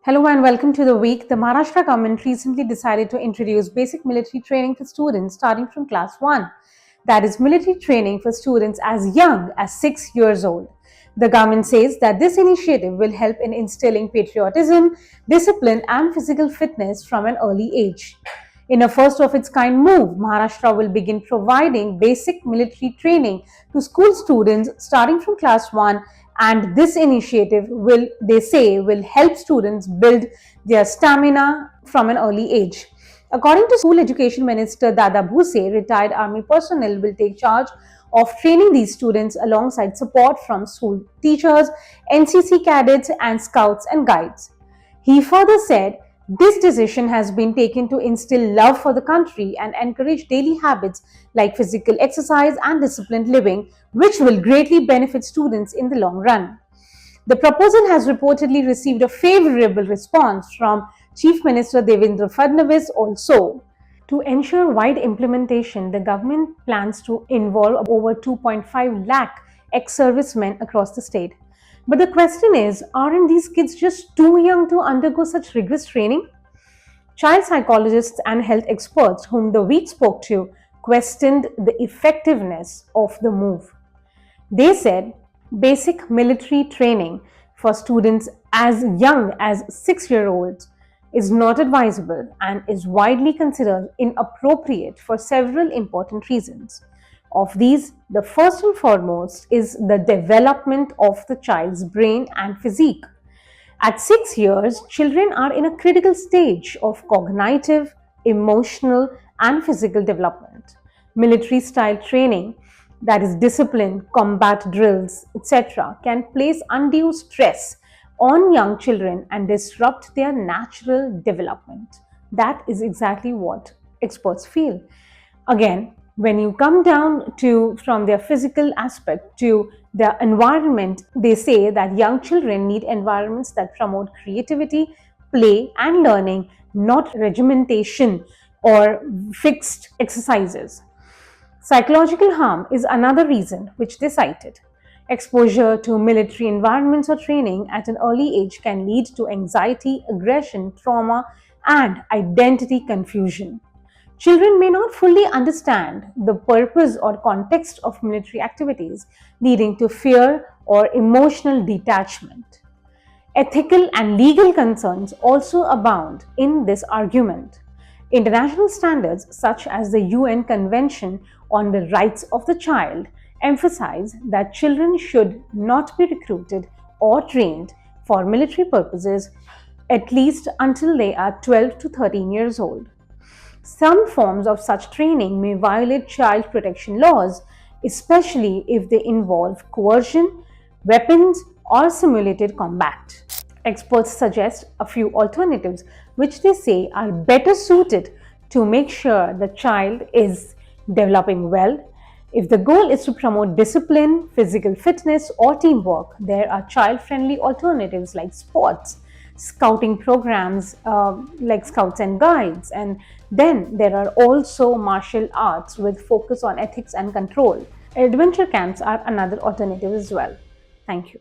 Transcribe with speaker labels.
Speaker 1: Hello and welcome to the week. The Maharashtra government recently decided to introduce basic military training for students starting from class 1. That is military training for students as young as 6 years old. The government says that this initiative will help in instilling patriotism, discipline and physical fitness from an early age. In a first of its kind move, Maharashtra will begin providing basic military training to school students starting from class 1, and this initiative will help students build their stamina from an early age. According to School Education Minister Dada Bhuse, retired army personnel will take charge of training these students alongside support from school teachers, NCC cadets and scouts and guides. He further said, this decision has been taken to instill love for the country and encourage daily habits like physical exercise and disciplined living, which will greatly benefit students in the long run. The proposal has reportedly received a favorable response from Chief Minister Devendra Fadnavis also. To ensure wide implementation, the government plans to involve over 2.5 lakh ex-servicemen across the state. But the question is, aren't these kids just too young to undergo such rigorous training? Child psychologists and health experts whom the week spoke to questioned the effectiveness of the move. They said basic military training for students as young as 6-year-olds is not advisable and is widely considered inappropriate for several important reasons. Of these, the first and foremost is the development of the child's brain and physique. At 6 years, children are in a critical stage of cognitive, emotional, and physical development. Military style training, that is discipline, combat drills, etc., can place undue stress on young children and disrupt their natural development. That is exactly what experts feel. Again, when you come down to from their physical aspect to their environment, they say that young children need environments that promote creativity, play, and learning, not regimentation or fixed exercises. Psychological harm is another reason which they cited. Exposure to military environments or training at an early age can lead to anxiety, aggression, trauma, and identity confusion. Children may not fully understand the purpose or context of military activities, leading to fear or emotional detachment. Ethical and legal concerns also abound in this argument. International standards, such as the UN Convention on the Rights of the Child, emphasize that children should not be recruited or trained for military purposes at least until they are 12 to 13 years old. Some forms of such training may violate child protection laws, especially if they involve coercion, weapons, or simulated combat. Experts suggest a few alternatives which they say are better suited to make sure the child is developing well. If the goal is to promote discipline, physical fitness, or teamwork, there are child-friendly alternatives like sports, scouting programs like Scouts and Guides, and then there are also martial arts with focus on ethics and control. Adventure camps are another alternative as well. Thank you.